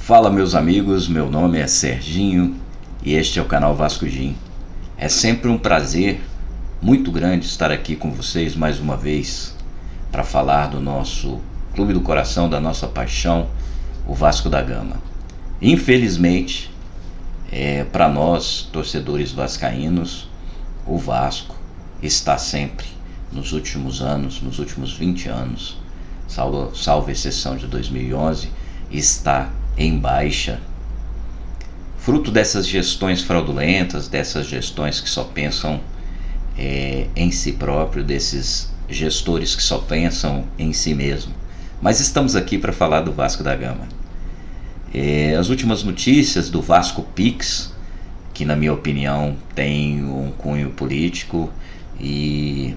Fala, meus amigos, meu nome é Serginho e este é o canal Vasco Jim. É sempre um prazer muito grande estar aqui com vocês mais uma vez para falar do nosso clube do coração, da nossa paixão, o Vasco da Gama. Infelizmente, para nós, torcedores vascaínos, o Vasco está sempre, nos últimos anos, nos últimos 20 anos, salvo exceção de 2011, está em baixa, fruto dessas gestões fraudulentas, dessas gestões que só pensam em si próprio, desses gestores que só pensam em si mesmo. Mas estamos aqui para falar do Vasco da Gama. As últimas notícias do Vasco Pix, que na minha opinião tem um cunho político e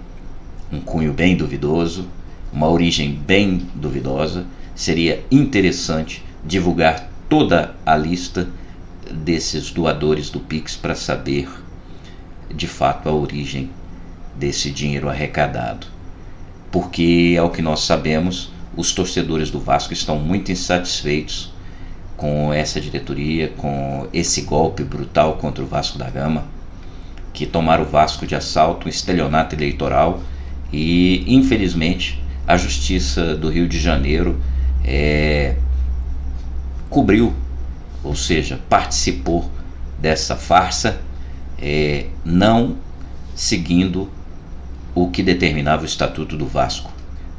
um cunho bem duvidoso, uma origem bem duvidosa, seria interessante divulgar toda a lista desses doadores do Pix para saber de fato a origem desse dinheiro arrecadado, porque ao que nós sabemos, os torcedores do Vasco estão muito insatisfeitos com essa diretoria, com esse golpe brutal contra o Vasco da Gama, que tomaram o Vasco de assalto, um estelionato eleitoral, e infelizmente a Justiça do Rio de Janeiro cobriu, ou seja, participou dessa farsa, não seguindo o que determinava o Estatuto do Vasco.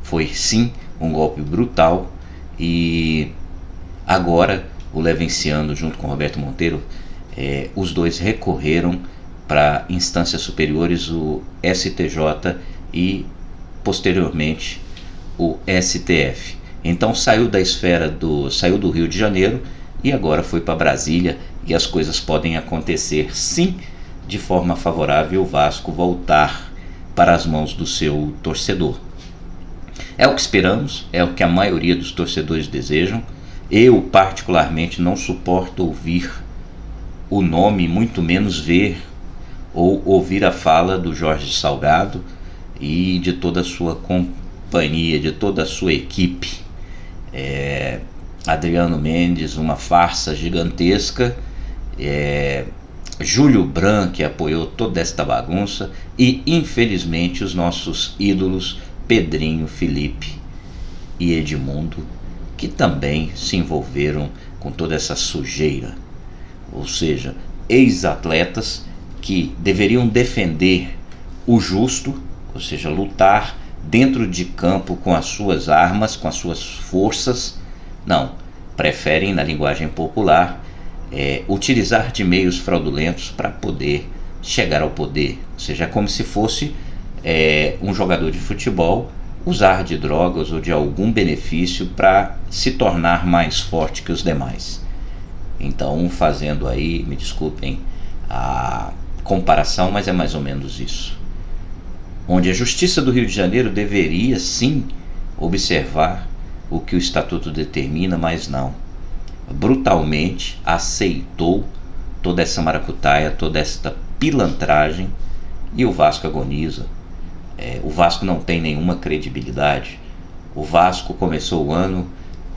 Foi sim um golpe brutal, e agora o Levenciano junto com o Roberto Monteiro, os dois recorreram para instâncias superiores, o STJ e posteriormente o STF. Então saiu da esfera saiu do Rio de Janeiro e agora foi para Brasília, e as coisas podem acontecer sim de forma favorável, o Vasco voltar para as mãos do seu torcedor. É o que esperamos, é o que a maioria dos torcedores desejam. Eu particularmente não suporto ouvir o nome, muito menos ver ou ouvir a fala do Jorge Salgado e de toda a sua companhia, de toda a sua equipe. Adriano Mendes, uma farsa gigantesca, Júlio Branco, que apoiou toda esta bagunça, e infelizmente os nossos ídolos Pedrinho, Felipe e Edmundo, que também se envolveram com toda essa sujeira. Ou seja, ex-atletas que deveriam defender o justo, ou seja, lutar dentro de campo com as suas armas, com as suas forças, não, preferem, na linguagem popular, utilizar de meios fraudulentos para poder chegar ao poder. Ou seja, é como se fosse um jogador de futebol usar de drogas ou de algum benefício para se tornar mais forte que os demais. Então, fazendo aí, me desculpem a comparação, mas é mais ou menos isso. Onde a Justiça do Rio de Janeiro deveria sim observar o que o Estatuto determina, mas não. Brutalmente aceitou toda essa maracutaia, toda esta pilantragem, e o Vasco agoniza. O Vasco não tem nenhuma credibilidade. O Vasco começou o ano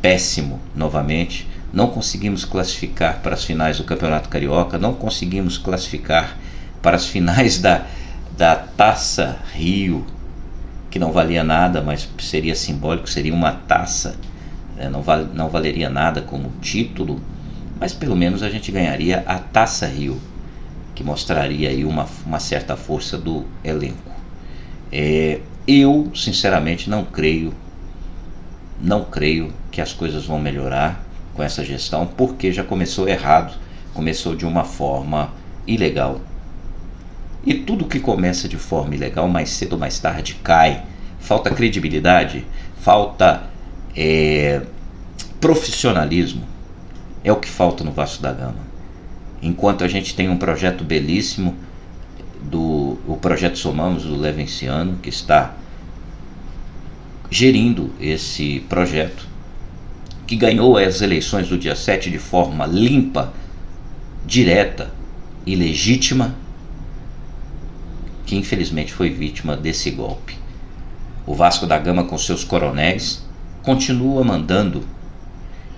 péssimo novamente. Não conseguimos classificar para as finais do Campeonato Carioca, não conseguimos classificar para as finais da Taça Rio, que não valia nada, mas seria simbólico, seria uma taça, não valeria nada como título, mas pelo menos a gente ganharia a Taça Rio, que mostraria aí uma certa força do elenco. Eu sinceramente não creio que as coisas vão melhorar com essa gestão, porque já começou errado, começou de uma forma ilegal. E tudo que começa de forma ilegal, mais cedo ou mais tarde cai. Falta credibilidade, falta profissionalismo. É o que falta no Vasco da Gama. Enquanto a gente tem um projeto belíssimo, o projeto Somamos, do Levenciano, que está gerindo esse projeto, que ganhou as eleições do dia 7 de forma limpa, direta e legítima, que infelizmente foi vítima desse golpe. O Vasco da Gama, com seus coronéis, continua mandando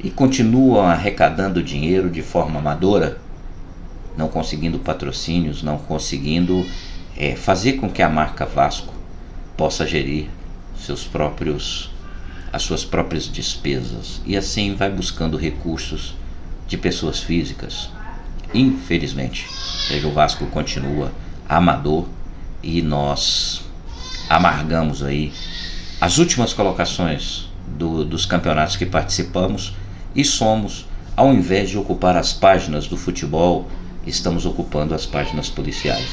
e continuam arrecadando dinheiro de forma amadora, não conseguindo patrocínios, não conseguindo fazer com que a marca Vasco possa gerir as suas próprias despesas, e assim vai buscando recursos de pessoas físicas. Infelizmente, o Vasco continua amador e nós amargamos aí as últimas colocações dos campeonatos que participamos e somos, ao invés de ocupar as páginas do futebol, estamos ocupando as páginas policiais,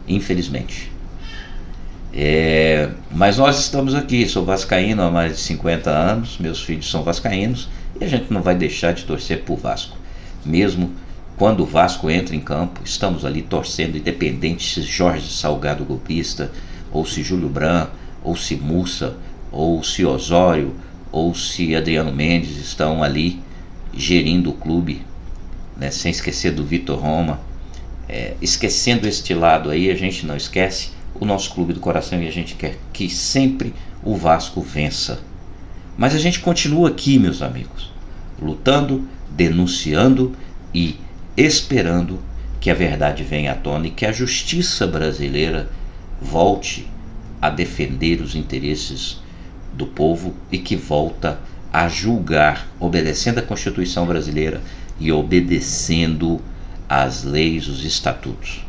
infelizmente. Mas nós estamos aqui, sou vascaíno há mais de 50 anos, meus filhos são vascaínos, e a gente não vai deixar de torcer por Vasco. Mesmo quando o Vasco entra em campo, estamos ali torcendo, independente se Jorge Salgado golpista, ou se Júlio Brandt, ou se Mussa, ou se Osório, ou se Adriano Mendes estão ali gerindo o clube, né? Sem esquecer do Vitor Roma. Esquecendo este lado aí, a gente não esquece o nosso clube do coração, e a gente quer que sempre o Vasco vença. Mas a gente continua aqui, meus amigos, lutando, denunciando e esperando que a verdade venha à tona e que a justiça brasileira volte a defender os interesses do povo e que volta a julgar, obedecendo a Constituição brasileira e obedecendo às leis, os estatutos.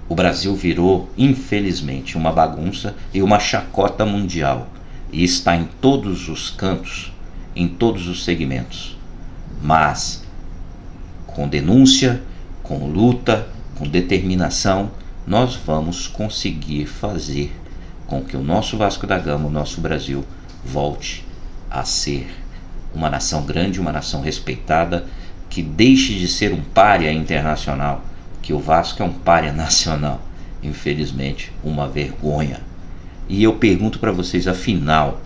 O Brasil virou, infelizmente, uma bagunça e uma chacota mundial, e está em todos os cantos, em todos os segmentos. Mas com denúncia, com luta, com determinação, nós vamos conseguir fazer com que o nosso Vasco da Gama, o nosso Brasil, volte a ser uma nação grande, uma nação respeitada, que deixe de ser um pária internacional, que o Vasco é um pária nacional, infelizmente, uma vergonha. E eu pergunto para vocês, afinal,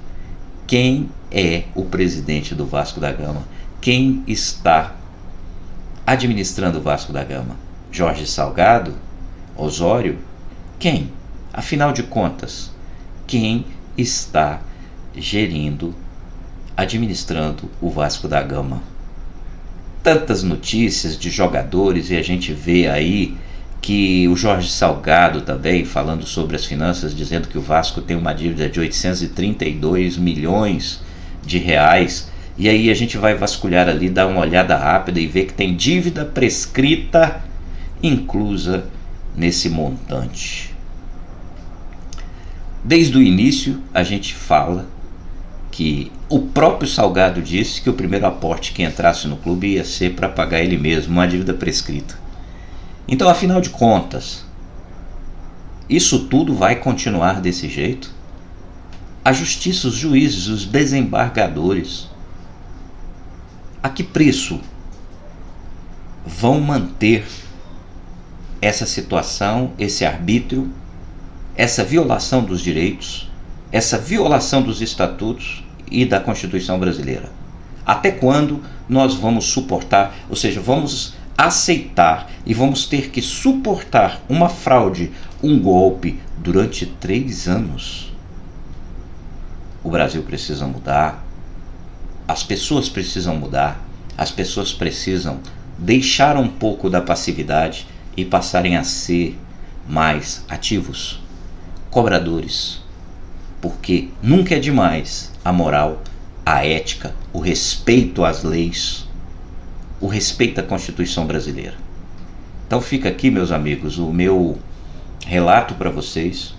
quem é o presidente do Vasco da Gama? Quem está administrando o Vasco da Gama? Jorge Salgado? Osório? Quem? Afinal de contas, quem está gerindo, administrando o Vasco da Gama? Tantas notícias de jogadores, e a gente vê aí que o Jorge Salgado também falando sobre as finanças, dizendo que o Vasco tem uma dívida de 832 milhões de reais. E aí a gente vai vasculhar ali, dar uma olhada rápida e ver que tem dívida prescrita inclusa nesse montante. Desde o início a gente fala que o próprio Salgado disse que o primeiro aporte que entrasse no clube ia ser para pagar ele mesmo, uma dívida prescrita. Então, afinal de contas, isso tudo vai continuar desse jeito? A justiça, os juízes, os desembargadores, a que preço vão manter essa situação, esse arbítrio, essa violação dos direitos, essa violação dos estatutos e da Constituição brasileira? Até quando nós vamos suportar, ou seja, vamos aceitar e vamos ter que suportar uma fraude, um golpe durante 3 anos? O Brasil precisa mudar, as pessoas precisam mudar, as pessoas precisam deixar um pouco da passividade e passarem a ser mais ativos, cobradores, porque nunca é demais a moral, a ética, o respeito às leis, o respeito à Constituição brasileira. Então fica aqui, meus amigos, o meu relato para vocês.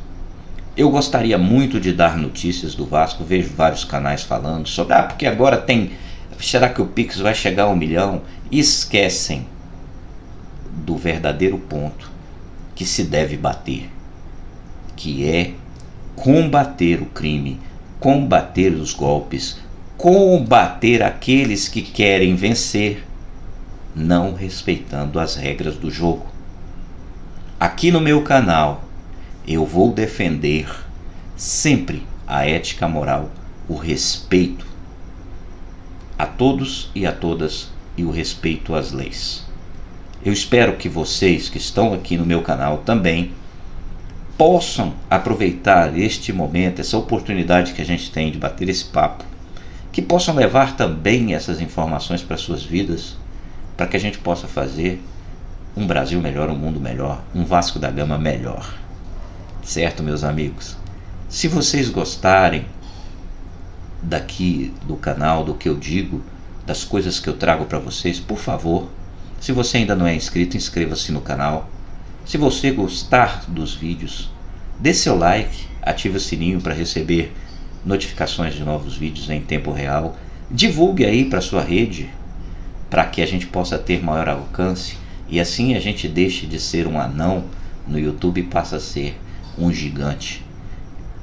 Eu gostaria muito de dar notícias do Vasco, vejo vários canais falando sobre, porque agora tem, será que o Pix vai chegar a 1 milhão? E esquecem do verdadeiro ponto que se deve bater, que é combater o crime, combater os golpes, combater aqueles que querem vencer, não respeitando as regras do jogo. Aqui no meu canal eu vou defender sempre a ética moral, o respeito a todos e a todas e o respeito às leis. Eu espero que vocês que estão aqui no meu canal também possam aproveitar este momento, essa oportunidade que a gente tem de bater esse papo que possam levar também essas informações para suas vidas, para que a gente possa fazer um Brasil melhor, um mundo melhor, um Vasco da Gama melhor. Certo, meus amigos? Se vocês gostarem daqui do canal, do que eu digo, das coisas que eu trago para vocês, por favor, se você ainda não é inscrito, inscreva-se no canal. Se você gostar dos vídeos, dê seu like, ative o sininho para receber notificações de novos vídeos em tempo real. Divulgue aí para sua rede, para que a gente possa ter maior alcance e assim a gente deixe de ser um anão no YouTube e passe a ser um gigante.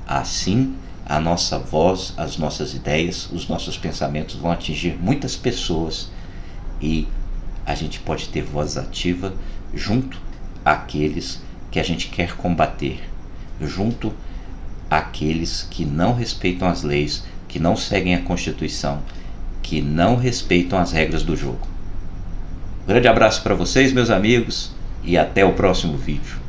Assim, a nossa voz, as nossas ideias, os nossos pensamentos vão atingir muitas pessoas e a gente pode ter voz ativa junto àqueles que a gente quer combater, junto àqueles que não respeitam as leis, que não seguem a Constituição, que não respeitam as regras do jogo. Um grande abraço para vocês, meus amigos, e até o próximo vídeo.